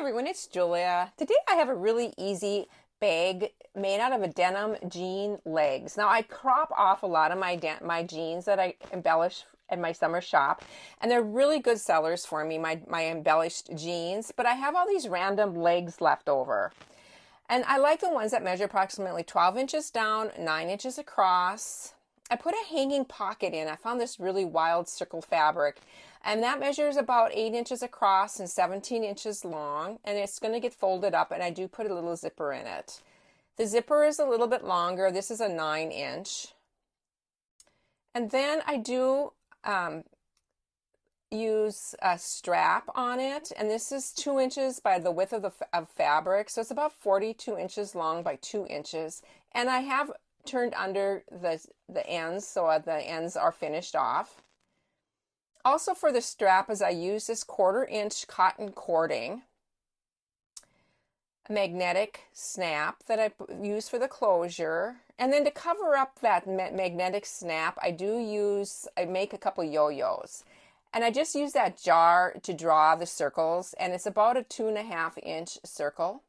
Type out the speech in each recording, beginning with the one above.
everyone, it's Julia. Today I have a really easy bag made out of a denim jean legs. Now I crop off a lot of my jeans that I embellish at my summer shop, and they're really good sellers for me, my embellished jeans, but I have all these random legs left over. And I like the ones that measure approximately 12 inches down, 9 inches across. I put a hanging pocket in. I found this really wild circle fabric, and that measures about 8 inches across and 17 inches long, and it's going to get folded up, and I do put a little zipper in it. The zipper is a little bit longer. This is a 9-inch. And then I do use a strap on it, and this is 2 inches by the width of the fabric, so it's about 42 inches long by 2 inches, and I have turned under the ends so the ends are finished off. Also for the strap is I use this 1/4-inch cotton cording, a magnetic snap that I use for the closure, and then to cover up that magnetic snap I make a couple yo-yos. And I just use that jar to draw the circles, and it's about a 2.5-inch circle.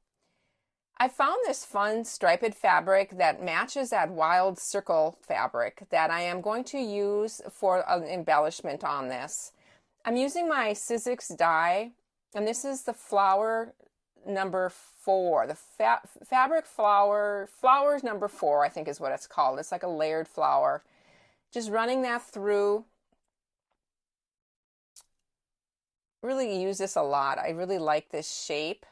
I found this fun striped fabric that matches that wild circle fabric that I am going to use for an embellishment on this. I'm using my Sizzix die, and this is the flower number 4. The fabric flowers number 4, I think is what it's called. It's like a layered flower. Just running that through. Really use this a lot. I really like this shape.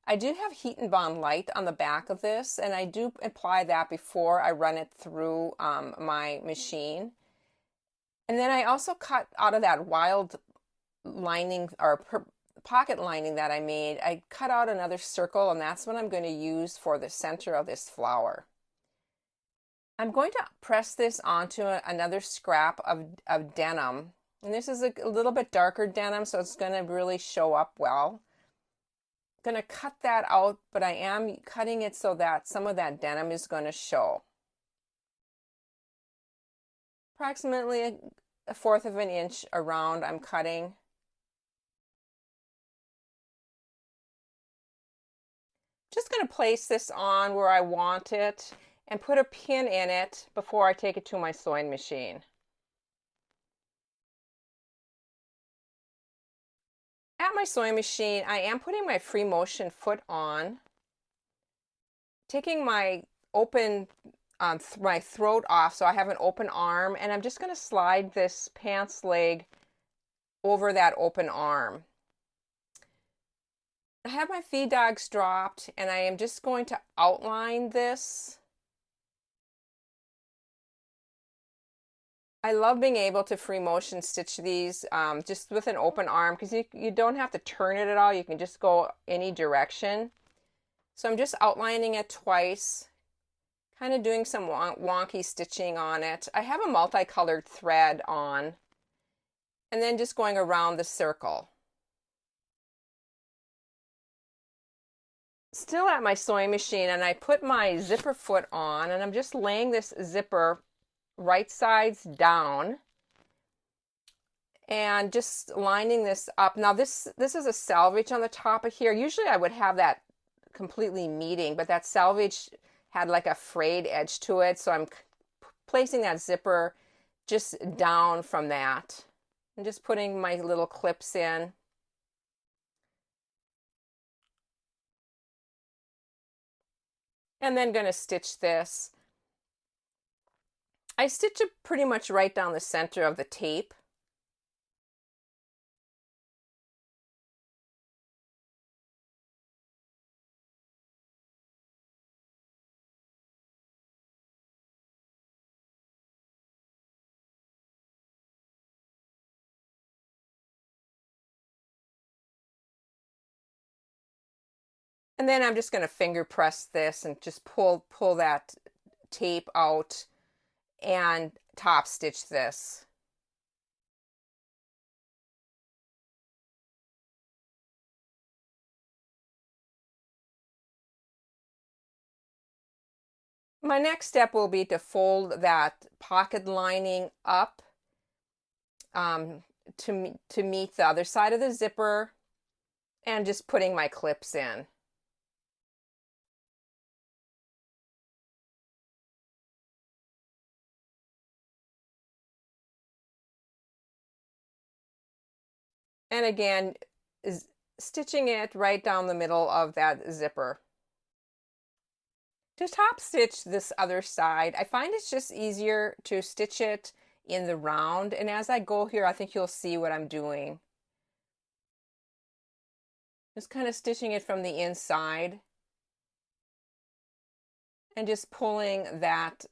I do have heat and bond light on the back of this, and I do apply that before I run it through my machine. And then I also cut out of that wild lining or pocket lining that I made, I cut out another circle, and that's what I'm going to use for the center of this flower. I'm going to press this onto another scrap of denim. And this is a little bit darker denim, so it's going to really show up well. Going to cut that out, but I am cutting it so that some of that denim is going to show. Approximately a 1/4 of an inch around I'm cutting. Just going to place this on where I want it and put a pin in it before I take it to my sewing machine. At my sewing machine, I am putting my free motion foot on, taking my my throat off so I have an open arm, and I'm just going to slide this pants leg over that open arm. I have my feed dogs dropped, and I am just going to outline this. I love being able to free motion stitch these just with an open arm, because you don't have to turn it at all. You can just go any direction. So I'm just outlining it twice, kind of doing some wonky stitching on it. I have a multicolored thread on, and then just going around the circle. Still at my sewing machine, and I put my zipper foot on, and I'm just laying this zipper right sides down and just lining this up. Now this is a selvage on the top of here. Usually I would have that completely meeting, but that selvage had like a frayed edge to it, so I'm placing that zipper just down from that and just putting my little clips in. And then going to stitch this. I stitch it pretty much right down the center of the tape. And then I'm just going to finger press this and just pull that tape out and top stitch this. My next step will be to fold that pocket lining up to meet the other side of the zipper, and just putting my clips in. And again, is stitching it right down the middle of that zipper. To top stitch this other side, I find it's just easier to stitch it in the round. And as I go here, I think you'll see what I'm doing. Just kind of stitching it from the inside and just pulling that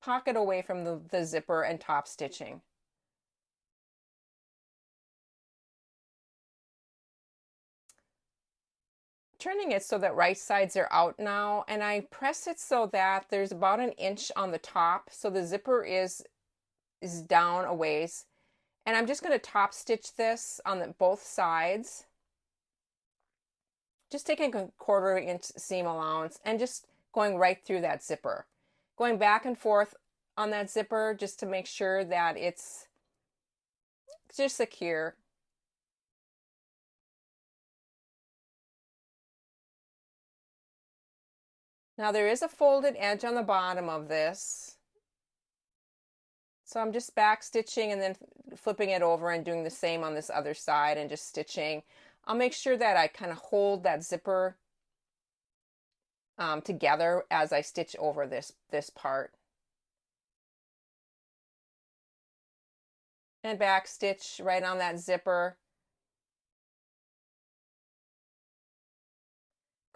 pocket away from the zipper and top stitching. Turning it so that right sides are out now, and I press it so that there's about an inch on the top, so the zipper is down a ways. And I'm just going to top stitch this on both sides. Just taking a 1/4 inch seam allowance and just going right through that zipper. Going back and forth on that zipper just to make sure that it's just secure. Now there is a folded edge on the bottom of this. So I'm just back stitching and then flipping it over and doing the same on this other side and just stitching. I'll make sure that I kind of hold that zipper together as I stitch over this part. And back stitch right on that zipper.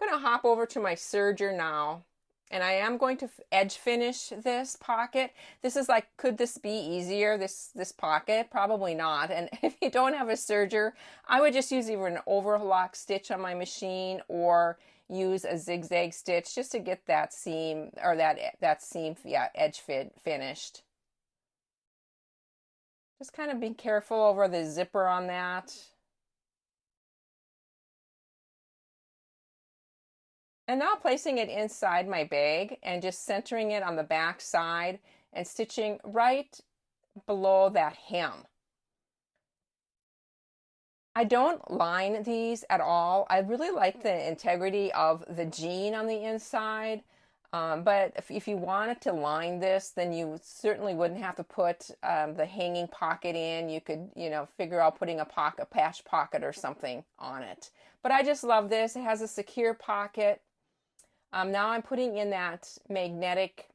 I'm going to hop over to my serger now, and I am going to edge finish this pocket. This is like, could this be easier, this pocket? Probably not. And if you don't have a serger, I would just use either an overlock stitch on my machine or use a zigzag stitch just to get that seam, or that seam, yeah, edge finished. Just kind of be careful over the zipper on that. And now placing it inside my bag and just centering it on the back side and stitching right below that hem. I don't line these at all. I really like the integrity of the jean on the inside. But if you wanted to line this, then you certainly wouldn't have to put the hanging pocket in. You could, figure out putting a patch pocket or something on it. But I just love this. It has a secure pocket. Now I'm putting in that magnetic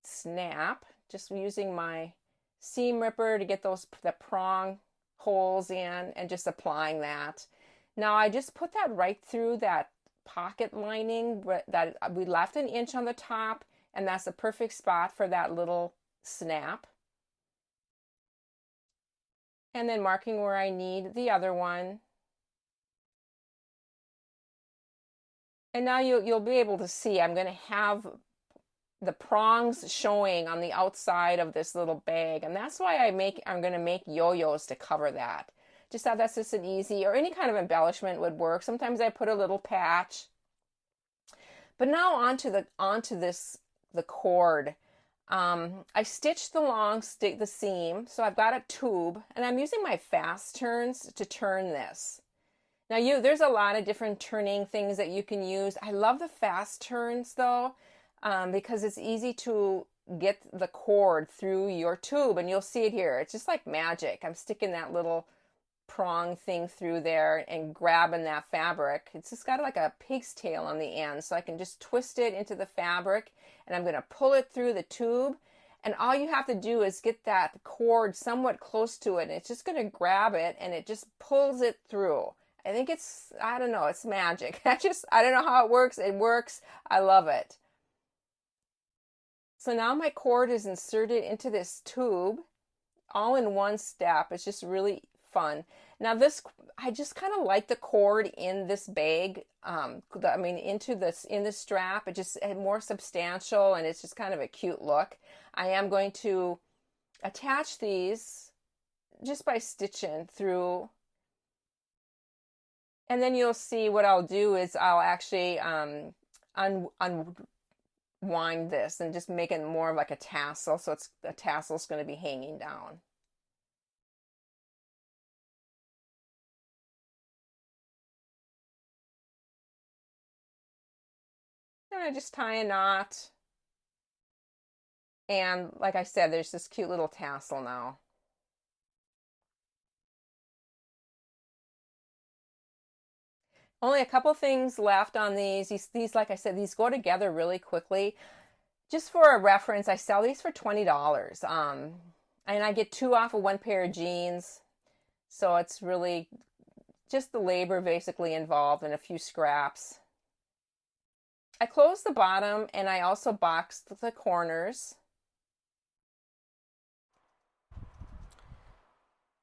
snap, just using my seam ripper to get the prong holes in and just applying that. Now I just put that right through that pocket lining that we left an inch on the top, and that's the perfect spot for that little snap. And then marking where I need the other one. And now you'll be able to see I'm going to have the prongs showing on the outside of this little bag, and that's why I'm going to make yo-yos to cover that. Just thought that's just an easy, or any kind of embellishment would work. Sometimes I put a little patch. But now onto the cord. I stitched the seam, so I've got a tube, and I'm using my fast turns to turn this. Now there's a lot of different turning things that you can use. I love the fast turns though, because it's easy to get the cord through your tube, and you'll see it here. It's just like magic. I'm sticking that little prong thing through there and grabbing that fabric. It's just got like a pig's tail on the end, so I can just twist it into the fabric, and I'm going to pull it through the tube. And all you have to do is get that cord somewhat close to it, and it's just going to grab it, and it just pulls it through. I think I don't know, it's magic. I don't know how it works. It works. I love it. So now my cord is inserted into this tube, all in one step. It's just really fun. Now I just kind of like the cord in this bag. In the strap. It just more substantial, and it's just kind of a cute look. I am going to attach these just by stitching through. And then you'll see what I'll do is I'll actually unwind this and just make it more of like a tassel. So the tassel's going to be hanging down. kind of just tie a knot. And like I said, there's this cute little tassel now. Only a couple things left on these. These, like I said, these go together really quickly. Just for a reference, I sell these for $20. And I get 2 off of 1 pair of jeans. So it's really just the labor basically involved and a few scraps. I closed the bottom and I also boxed the corners.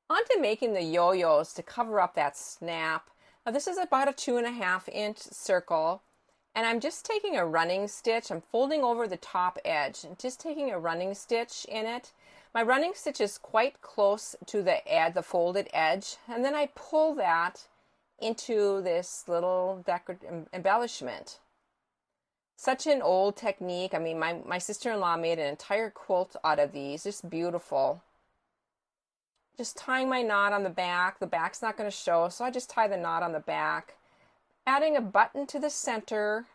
On to making the yo-yos to cover up that snap. Now this is about a 2.5-inch circle, and I'm just taking a running stitch. I'm folding over the top edge and just taking a running stitch in it. My running stitch is quite close to the folded edge, and then I pull that into this little decorative embellishment. Such an old technique. I mean, my sister-in-law made an entire quilt out of these. Just beautiful. Just tying my knot on the back. The back's not going to show, so I just tie the knot on the back. Adding a button to the center.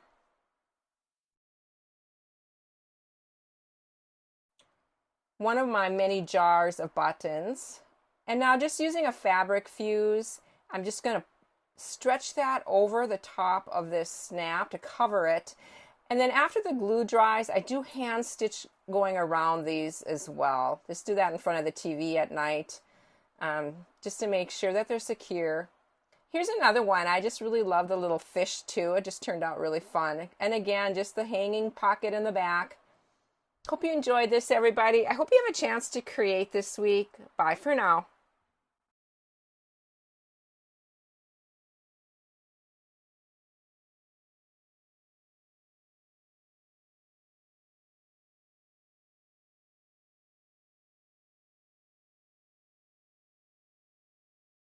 One of my many jars of buttons. And now just using a fabric fuse, I'm just going to stretch that over the top of this snap to cover it. And then after the glue dries, I do hand stitch going around these as well. Just do that in front of the TV at night. Just to make sure that they're secure. Here's another one. I just really love the little fish too. It just turned out really fun. And again, just the hanging pocket in the back. Hope you enjoyed this, everybody. I hope you have a chance to create this week. Bye for now.